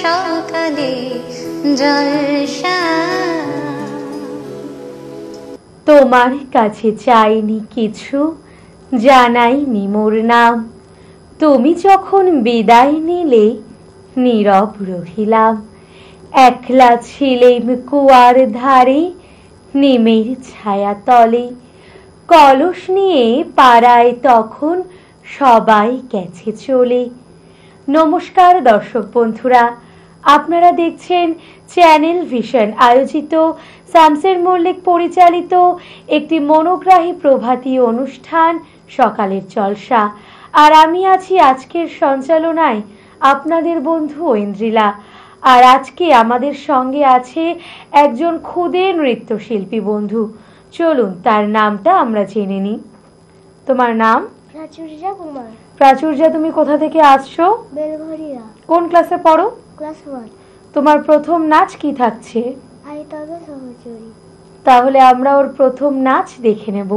সকালে জলসা। তোমার কাছে চাইনি কিছু, জানাইনি মোর নাম, তুমি যখন বিদায় নিলে নীরব রহিলাম। একলা ছিলেম কুয়ার ধারে, নিমের ছায়া তলে, কলস নিয়ে পাড়ায় তখন সবাই গেছে চলে। নমস্কার দর্শক বন্ধুরা, আপনারা দেখছেন চ্যানেল ভিশন আয়োজিত শামসের মল্লিক পরিচালিত একটি মনোগ্রাহী প্রভাতী অনুষ্ঠান সকালের জলসা। আর আমি আছি আজকের সঞ্চালনায় আপনাদের বন্ধু ঐন্দ্রিলা। আর আজকে আমাদের সঙ্গে আছে একজন ক্ষুদে নৃত্যশিল্পী বন্ধু। চলুন তার নামটা আমরা জেনে নিই। তোমার নাম? প্রাচুর্যা কুমার। প্রাচুর্যা, তুমি কোথা থেকে আসছো? বেলঘরিয়া। কোন ক্লাসে পড়ো? ক্লাস 1। তোমার প্রথম নাচ কি থাকছে? আই তবে সহচরী। তাহলে আমরা ওর প্রথম নাচ দেখে নেব।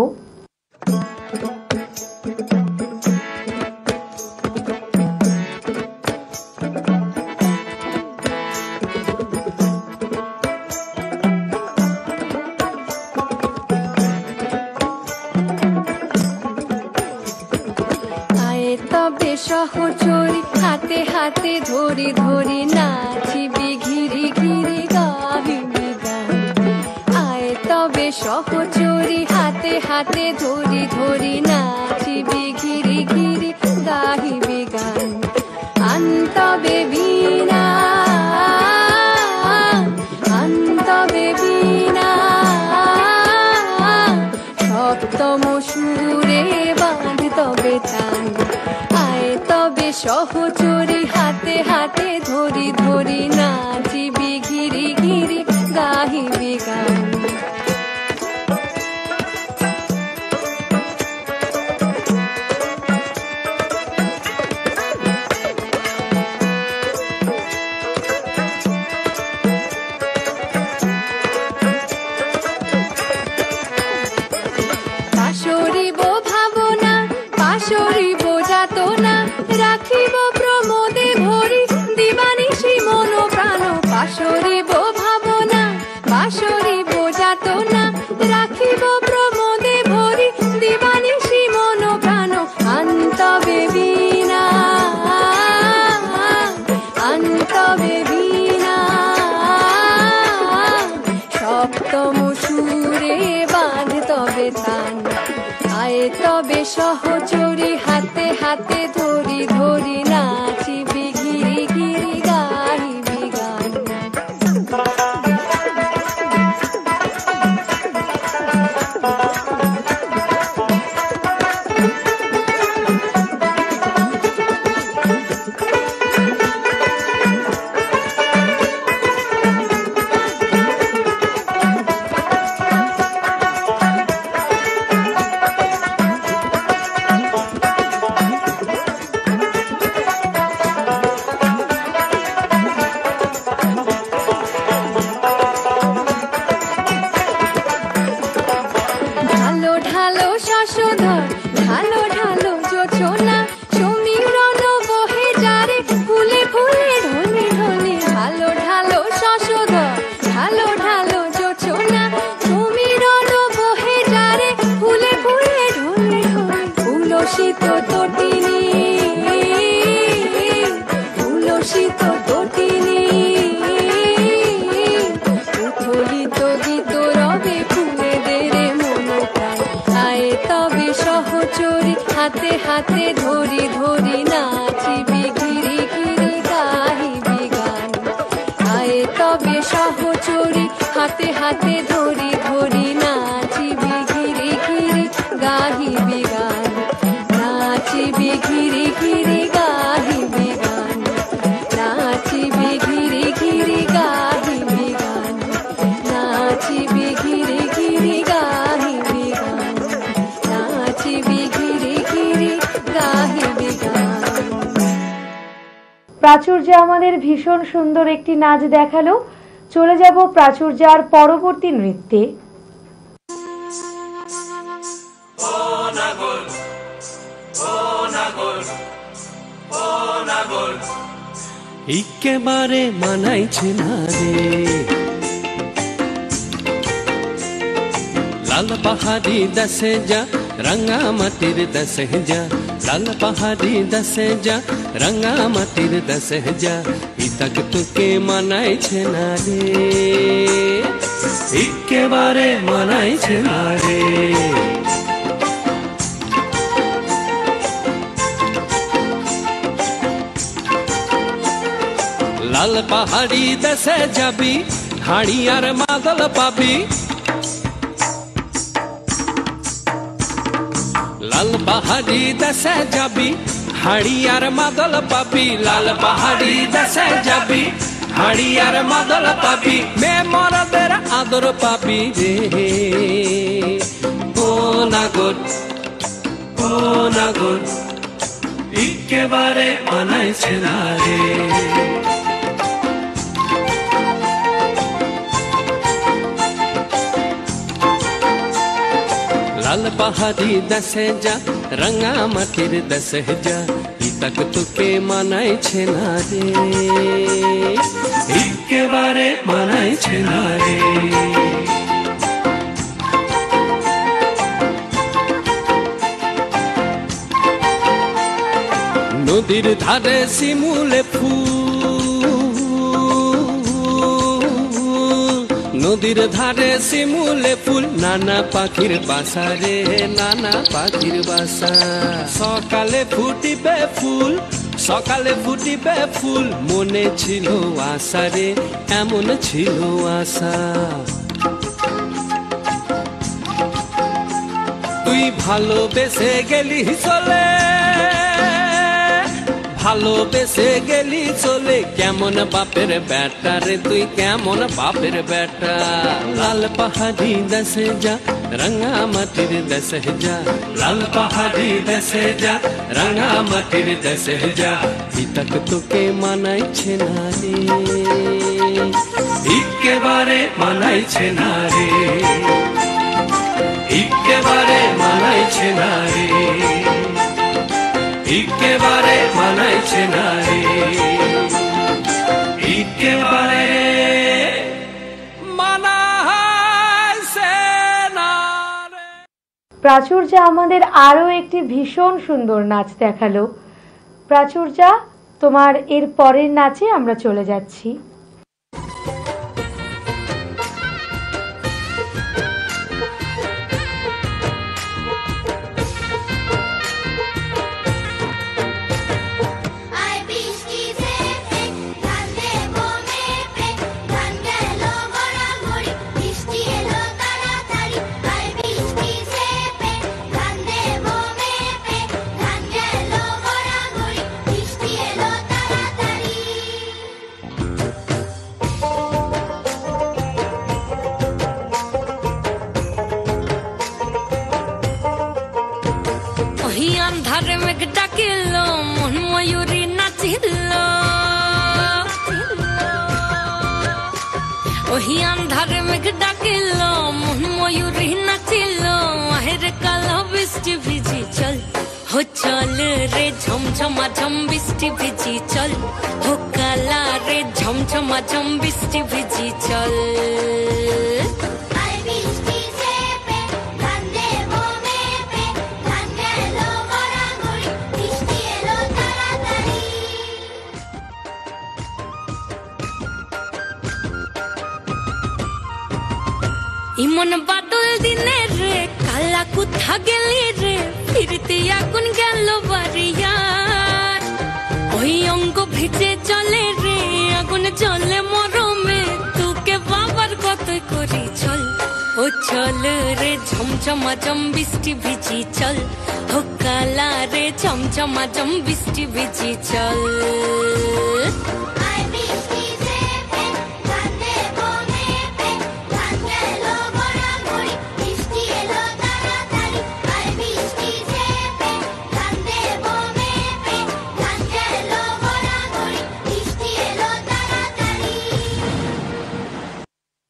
সহচরী হাতে হাতে ধরি ধরি নাচিবি ঘিরি ঘিরি গাহিবি গান। আয় তবে সহচরী হাতে হাতে ধরি ধরি নাচিবি ঘিরি ঘিরি গাহিবি গান। আনতবে বীণা আনতবে বীণা, সপ্তম সুরে বাঁধ তবে তান। তবে সহচরী হাতে হাতে ধরি ধরি নাচিবি ঘিরি ঘিরি গাহিবি গান। পাশরিব ভাবনা পাশরিব যাতনা, রাখিব প্রমোদে ভরি দিবানিশি মন প্রাণ। পাশরিব ভাবনা পাশরিব যাতনা, রাখিব প্রমোদে ভরি দিবানিশি মন প্রাণ। আন্তবে বীণা আন্তবে বীণা, সপ্তম সুরে বাঁধ তবে তান। আয় তবে সহচরী হাতে হাতে ধরি ধরি নাচিবি ঘিরি ঘিরি গাহিবি গান। হাতে হাতে ধরি ধরি নাচিবি ঘিরি ঘিরি গাহিবি গান। আয় তবে সহচরী হাতে হাতে ধরি ধরি নাচিবি ঘিরি ঘিরি গাহিবি গান। নাচিবি ঘিরি ঘিরি গাহিবি গান। নাচিবি ঘিরি ঘিরি গাহিবি গান। নাচিবি ঘিরি ঘিরি গাহিবি গান। নাচিবি ঘিরি ঘিরি গাহিবি গান। প্রাচুর্য আমাদের ভীষণ সুন্দর একটি নাচ দেখালো। চলে যাব প্রাচুর্যার পরবর্তী নৃত্যে। একেবারে মানাইছে না রে। লাল পাহাড়ি দেশে যা রঙা মাটির দেশে যা, লাল পাহাড়ি দেশে যা রঙা মাটির দেশে যা, ইতাক তোকে মানাইছে না রে, একেবারে মানাইছে না রে। লাল পাহাড়ি দেশে যাবি, হাড়ি আর মাদল পাবি। লাল পাহাড়ি দেশে যাবি, হাড়ি আর মাদল পাবি। লাল পাহাড়ি দেশে যাবি, হাড়ি আর মাদল পাবি। মে মরদের আদর পাবি রে, ও নাগর ও নাগর, একেবারে মানাইছে না রে। লাল পাহাড়ি দেশে যা রঙা মাটির দেশে যা, ইতাক তোকে মানাইছে না রে, একেবারে মানাইছে না রে। নদীর ধারে শিমুলে ফুল, নদীর ধারে শিমুলে ফুল, নানা পাখির বাসা রে, নানা পাখির বাসা। সকালে ফুটিবে ফুল, সকালে ফুটিবে ফুল, মনে ছিল আশা রে, এমন ছিল আশা। তুই ভালোবেসে গেলি চলে, ভালোবেসে গেলি চলে, কেমন বাপের বেটা রে তুই, কেমন বাপের বেটা। লাল পাহাড়ি দেশে যা রঙা মাটির দেশে যা, লাল পাহাড়ি দেশে যা রঙা মাটির দেশে যা, ইতাক তোকে মানাইছে না রে, একেবারে মানাইছে না রে, একেবারে মানাইছে না রে, একেবারে মানাইছে না রে, একেবারে মানাইছে না রে। প্রাচুর্যা আমাদের আরো একটি ভীষণ সুন্দর নাচ দেখালো। প্রাচুর্যা, তোমার এর পরের নাচে আমরা চলে যাচ্ছি। ধারে মেঘ ডাকিল, মন ময়ূরী নাচিল, ওহি আন্ধারে মেঘ ডাকিল, মন ময়ূরী নাচিল, আহের কালো বৃষ্টি ভিজি চল, হো চল রে ঝমঝমা ঝম বৃষ্টি ভিজি চল, হো কালা রে ঝমঝমা ঝম বৃষ্টি ভিজি চল। ইমন বাদল দিনে রে, কালা কোথা গেলি রে, ফিরতে আগুন গেল বাড়িয়ার, ওই অঙ্গ ভিজে চলে রে, আগুন চলে মরমে, তোকে বাবার কত করি চল, ও চল রে ঝমঝমা ঝম বৃষ্টি ভিজি চল, ও কালা রে ঝমঝমা ঝম বৃষ্টি ভিজি চল।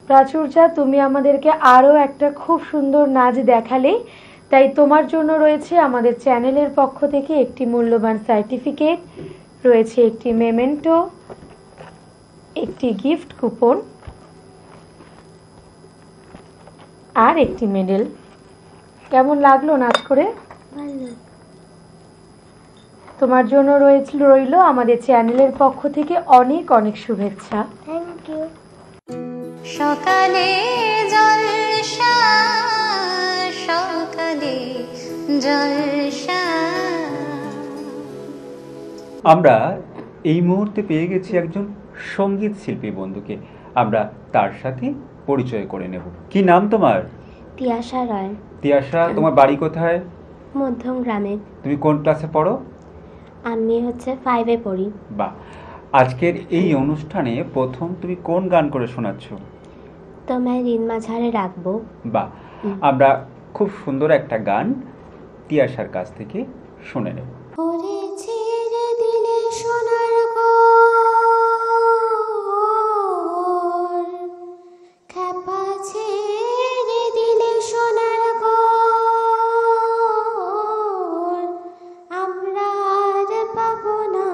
প্রাচুর্যা, তুমি আমাদেরকে আরো একটা খুব সুন্দর নাচ দেখালে, তাই তোমার জন্য রয়েছে আমাদের চ্যানেলের পক্ষ থেকে একটি মূল্যবান সার্টিফিকেট, রয়েছে একটি মেমেন্টো, একটি গিফট কুপন আর একটি মেডেল। কেমন লাগলো নাচ করে? ভালো। তোমার জন্য রইল আমাদের চ্যানেলের পক্ষ থেকে অনেক অনেক শুভেচ্ছা। Thank you. সকালে জলসা, সকালে জলসা। আমরা এই মুহূর্তে পেয়ে গেছি একজন সঙ্গীত শিল্পী বন্ধুকে। আমরা তার সাথে পরিচয় করে নেব। কি নাম তোমার? তিয়াশা রায়। তিয়াশা, তোমার বাড়ি কোথায়? মধ্যম গ্রামে। তুমি কোন ক্লাসে পড়ো? আমি 5-এ পড়ি। বাহ, আজকের এই অনুষ্ঠানে প্রথম তুমি কোন গান করে শোনাচ্ছ? তোমায় ঋণ মাঝারে রাখবো। বাহ, আমরা খুব সুন্দর একটা গান তিয়াশার কাছ থেকে শুনে নেব। ওরে ছেড়ে দিলে সোনার গো, খ্যাপা ছেড়ে দিলে সোনার গো, আমরা আর পাবো না,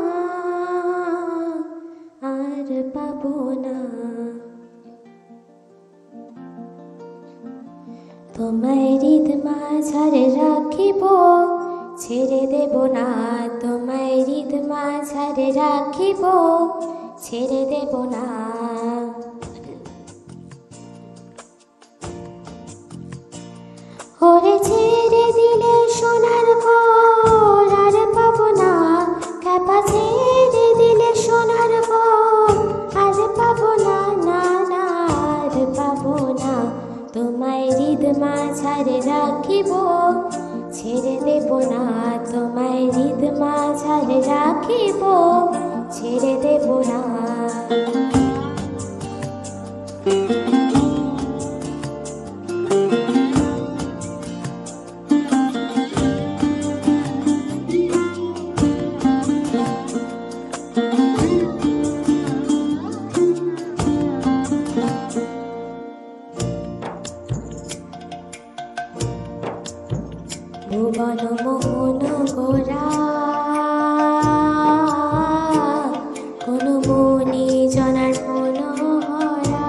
আর পাবো না। তোমায় হৃদ মাঝারে রাখিব, ছেড়ে দেব না। তোমায় হৃদ মাঝারে রাখিব, ছেড়ে দেব না। ওরে ছেড়ে দিলে সোনার ঘর, আর পাবো না। খ্যাপা ছেড়ে দিলে সোনার ঘর, আর পাবো না, না না, আর পাবো না। তোমায় হৃদ মাঝারে রাখিব, ছেড়ে দেব না। তোমায় হৃদ মাঝারে রাখিব, ছেড়ে দেব না। ভুবন মোহন গোরা, কোন মনি জনার মনোহরা।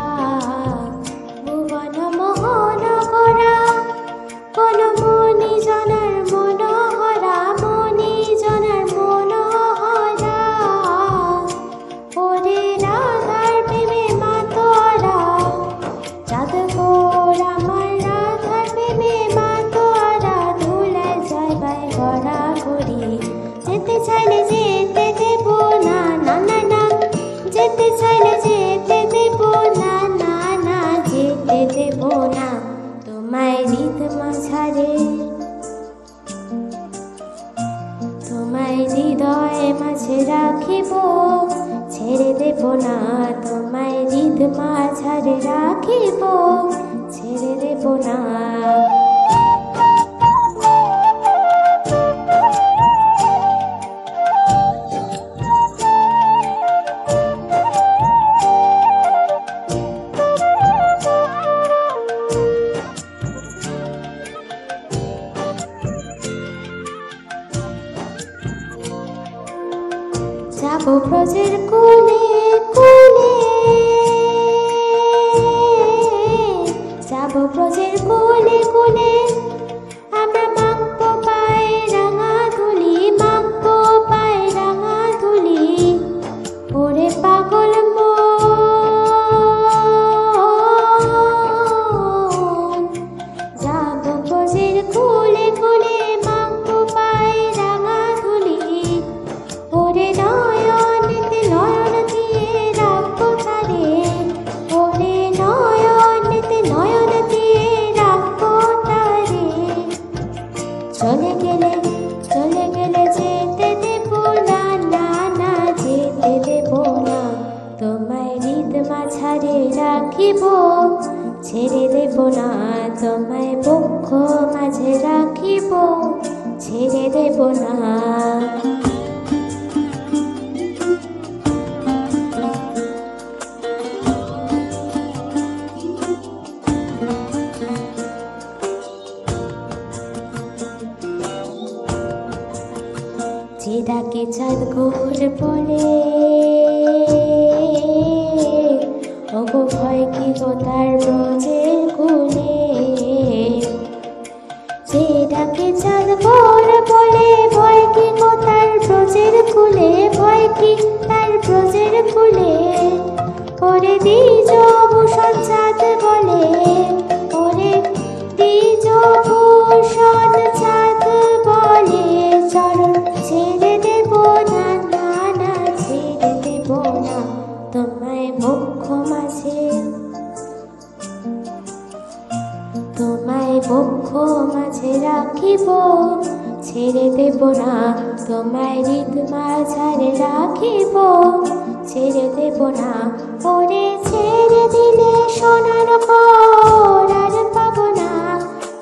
ভুবন মোহন গোরা, কোন মনি জনার মনোহরা, মনি জনার মনোহরা। ওরে রাধার প্রেমে মাতোয়ারা, চাঁদ গোর আমার রাধার প্রেমে মাতোয়ারা। ধুলায় যাইবাই গড়া গড়ি, যেতে চাইলে যেতে দেব না, না না না। যেতে চাইলে যেতে দেব না, না না, যেতে দেব না। তোমায় হৃদ মাঝারে, তোমায় হৃদয় মাঝে রাখিব, ছেড়ে দেব না। তোমায় হৃদ মাঝারে রাখিব, ছেড়ে দেব না। যাবো ব্রজের কোলে কোলে, যাবো ব্রজের কোলে কোলে। আমরা মাখবো পায়ে রাঙা ধুলি, মাখবো পায়ে রাঙা ধুলি। ওরে পাগল মন, যাবো ব্রজের কোলে কোলে, মাখবো পায়ে রাঙা ধুলি। ওরে নয়নেতে নয়ন দিয়ে রাখবো তারে, ওরে নয়নেতে নয়ন দিয়ে রাখবো তারে। চলে গেলে যেতে দেব না, না না, যেতে দেব না। তোমায় হৃদ মাঝারে রাখিব, ছেড়ে দেব না। তোমায় বক্ষ মাঝে রাখিব, ছেড়ে দেব না। যে ডাকে চাঁদ ঘোর বলে, ওরে দ্বিজ ভূষণ চাঁদ বলে, ওরে দ্বিজ ভূষণ চাঁদ বলে, চরণ ছেড়ে দেব না, না না ছেড়ে দেব না, তোমায় বক্ষ মাঝে, তোমায় বক্ষ মাঝে রাখিব, ছেড়ে দেব না, তোমায় হৃদ মাঝারে রাখিব, ছেড়ে দেব না, ওরে ছেড়ে দিলে সোনার পর আর পাবো না,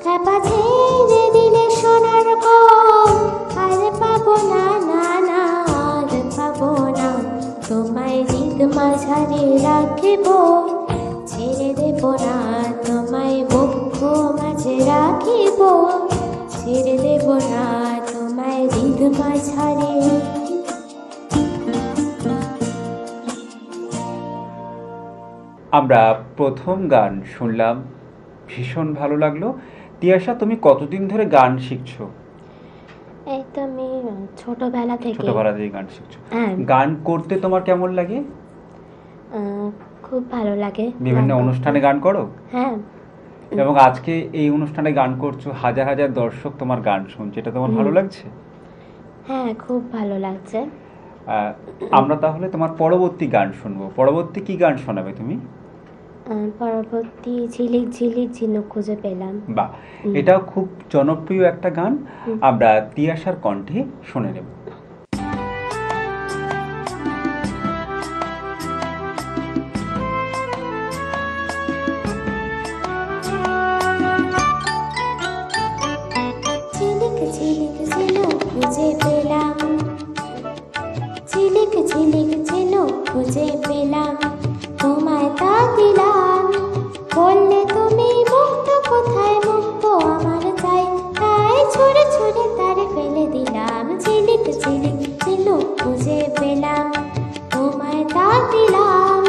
খেপা ছেড়ে দিলে সোনার পর আর পাবো না, না না আর পাবো না, তোমায় হৃদ মাঝারে রাখিব, ছেড়ে দেব না, তোমায় বক্ষ মাঝে রাখিব, ছেড়ে দেব না, তোমায় হৃদ মাঝারে। আমরা প্রথম গান শুনলাম, ভীষণ ভালো লাগলো। তিয়াশা, তুমি কতদিন ধরে গান শিখছো? এই তো আমি ছোটবেলা থেকে গান শিখছো। হ্যাঁ। গান করতে তোমার কেমন লাগে? খুব ভালো লাগে। বিভিন্ন অনুষ্ঠানে গান করো? হ্যাঁ। এবং আজকে এই অনুষ্ঠানে গান করছো, হাজার হাজার দর্শক তোমার গান শুনছে, এটা তোমার ভালো লাগছে? হ্যাঁ, খুব ভালো লাগছে। আমরা তাহলে তোমার পরবর্তী গান শুনবো। পরবর্তী কি গান শোনাবে তুমি? পরবর্তী ঝিলিক ঝিলিক ঝিনুক খুঁজে পেলাম। বাহ, এটাও খুব জনপ্রিয় একটা গান, আমরা তিয়াশার কণ্ঠে শুনে নেব। ঝিলিক ঝিলিক ঝিনুক খুঁজে পেলাম, ঝিলিক ঝিলিক ঝিনুক খুঁজে পেলাম, তোমায় তা দিলাম, বললে তুমি মুক্ত, কোথায় মুক্ত আমার চাই, তাই ছুঁড়ে ছুঁড়ে তারে ফেলে দিলাম, ঝিলিক ঝিলিক ঝিনুক খুঁজে পেলাম, তোমায় তা দিলাম,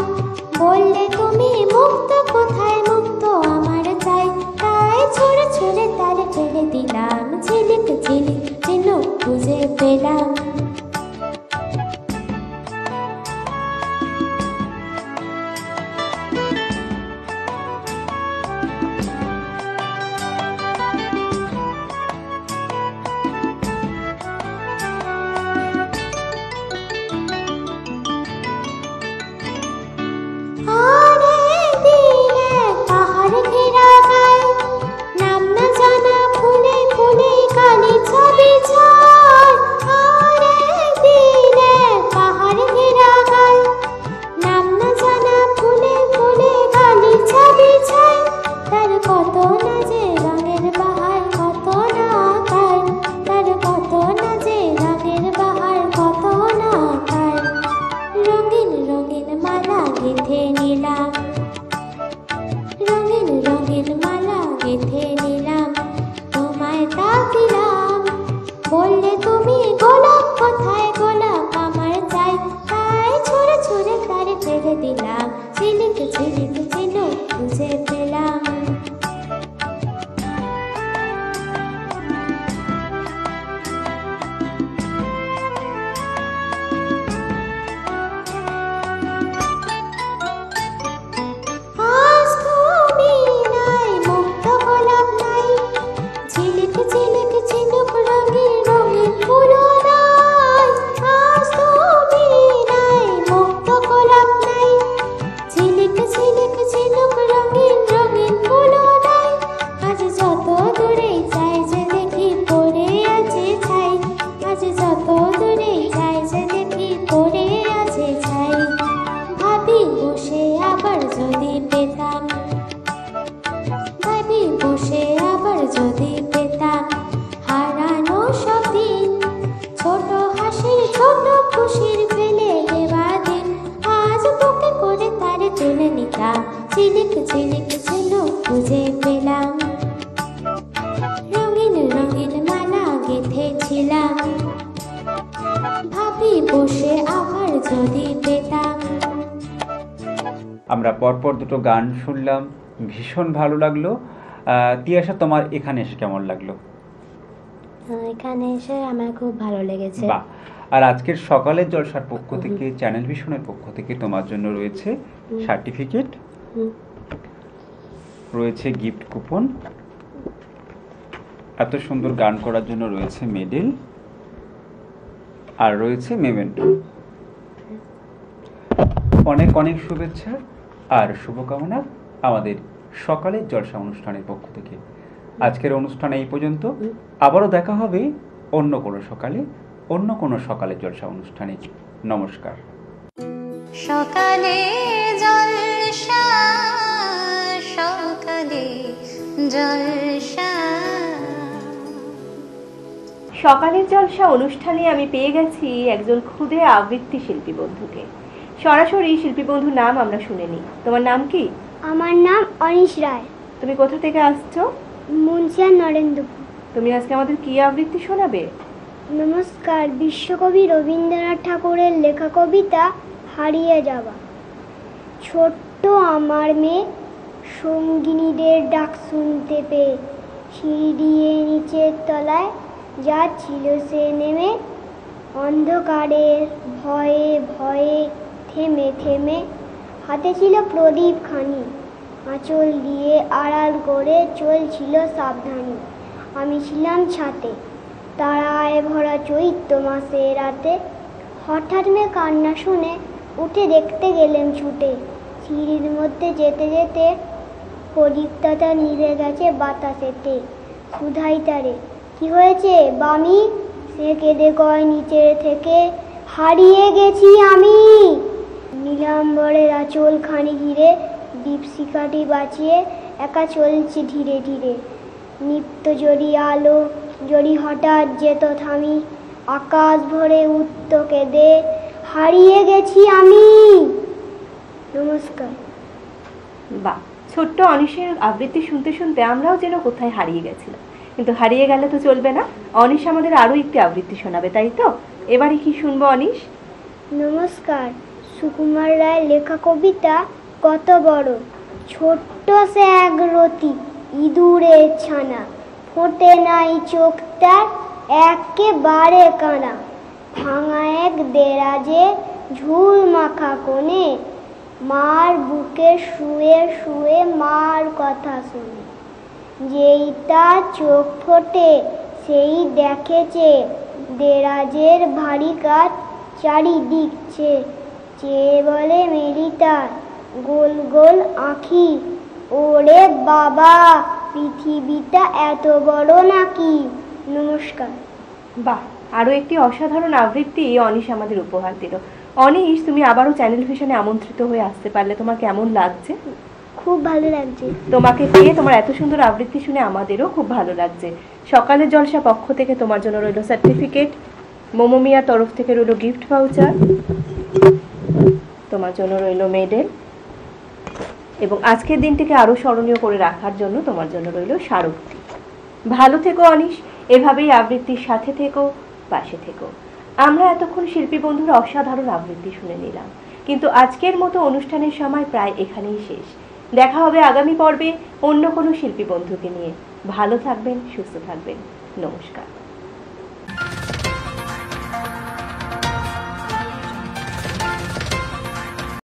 বললে তুমি মুক্ত, কোথায় মুক্ত আমার চাই, তাই ছুঁড়ে ছুঁড়ে তারে ফেলে দিলাম, ঝিলিক ঝিলিক ঝিনুক খুঁজে পেলাম। আমরা পরপর দুটো গান শুনলাম, ভীষণ ভালো লাগলো। তিয়াশা, তোমার এখানে এসে কেমন লাগলো? এখানে এসে আমার খুব ভালো লেগেছে। বাহ, আর আজকের সকালের জলসার পক্ষ থেকে, চ্যানেল ভিশনের পক্ষ থেকে তোমার জন্য রয়েছে সার্টিফিকেট, রয়েছে গিফট কুপন, এত সুন্দর গান করার জন্য রয়েছে মেডেল, আর রয়েছে মেমেন্টো। অনেক অনেক শুভেচ্ছা আর শুভকামনা আমাদের সকালের জলসা অনুষ্ঠানের পক্ষ থেকে। আজকের অনুষ্ঠান এই পর্যন্ত, আবারও দেখা হবে অন্য কোনো সকালে, অন্য কোনো সকালের জলসা অনুষ্ঠানে। নমস্কার। সকালে জলসা, সকালে জলসা। সকালের জলসা অনুষ্ঠানে আমি পেয়ে গেছি একজন ক্ষুদে আবৃত্তি শিল্পী বন্ধুকে। সরাসরি শিল্পী বন্ধুর নাম আমরা শুনিনি। তোমার নাম কি? আমার নাম অনিশ রায়। তুমি কোথা থেকে আসছো? মুন্সিয়ার নরেন্দ্রপুর। তুমি আজকে আমাদের কি আবৃত্তি শোনাবে? নমস্কার। বিশ্বকবি রবীন্দ্রনাথ ঠাকুরের লেখা কবিতা হারিয়ে যাওয়া। ছোট্ট আমার মেয়ে সঙ্গিনীদের ডাক শুনতে পেয়ে সিঁড়ি দিয়ে নিচের তলায় যাচ্ছিল সে নেমে, অন্ধকারের ভয়ে ভয়ে থেমে থেমে। হাতে ছিল প্রদীপ খানি, আঁচল দিয়ে আড়াল করে চলছিল সাবধানী। আমি ছিলাম ছাতে, তারায় ভরা চৈত্র মাসে রাতে। হঠাৎ মেয়ে কান্না শুনে উঠে দেখতে গেলেম ছুটে। সিঁড়ির মধ্যে যেতে যেতে প্রদীপটা নিভে গেছে বাতাসেতে। সুধাই তারে, কি হয়েছে বামি? সে কেঁদে কয় নিচের থেকে, হারিয়ে গেছি আমি। নীলাম্বরের আঁচল খানি ঘিরে দীপশিখাটি বাঁচিয়ে একা চলছে ধীরে ধীরে। নিত্য যদি আলো যদি হঠাৎ যেত থামি, আকাশ ভরে উঠত কেঁদে, হারিয়ে গেছি আমি। নমস্কার। বাহ, ছোট্ট অনিশের আবৃত্তি শুনতে শুনতে আমরাও যেন কোথায় হারিয়ে গেছিলাম। কিন্তু হারিয়ে গেলে তো চলবে না, অনিশ আমাদের আরো একটি আবৃত্তি শোনাবে, তাই তো? এবারে কি শুনবো অনিশ? নমস্কার। সুকুমার রায়ের লেখা কবিতা কত বড়। ছোট্ট সে এক রতি ইঁদুরের ছানা, ফোটে নাই চোখটা একেবারে কানা। ভাঙা এক দেরাজে ঝুল মাখা কোণে, মার বুকে শুয়ে শুয়ে মার কথা শুনে। যেই তার চোখ ফোটে সেই দেখেছে দেরাজের ভারী কাঠ চারিদিক চেয়ে বলে মেরিতার গোল গোল আঁখি, ওরে বাবা পৃথিবীটা এত বড় নাকি। নমস্কার। বাহ, আরো একটি অসাধারণ আবৃত্তি অনিশ আমাদের উপহার দিল। অনিশ, তুমি আবারও চ্যানেল ভিশনে আমন্ত্রিত হয়ে আসতে পারলে, তোমার কেমন লাগছে? খুব ভালো লাগছে। তোমাকে পেয়ে, তোমার এত সুন্দর আবৃত্তি শুনে আমাদেরও খুব ভালো লাগছে। সকালের জলসা পক্ষ থেকে তোমার জন্য রইল সার্টিফিকেট, মোমো মিয়ার তরফ থেকে রইল গিফট ভাউচার, তোমার জন্য রইল মেডেল, এবং আজকের দিনটিকে আরো স্মরণীয় করে রাখার জন্য তোমার জন্য রইল স্মারকটি। ভালো থেকো অনিশ, এভাবেই আবৃত্তির সাথে থেকো, পাশে থেকো। আমরা এতক্ষণ শিল্পী বন্ধুর অসাধারণ আবৃত্তি শুনে নিলাম, কিন্তু আজকের মতো অনুষ্ঠানের সময় প্রায় এখানেই শেষ। দেখা হবে আগামী পর্বে অন্য কোনো শিল্পী বন্ধুকে নিয়ে। ভালো থাকবেন, সুস্থ থাকবেন। নমস্কার।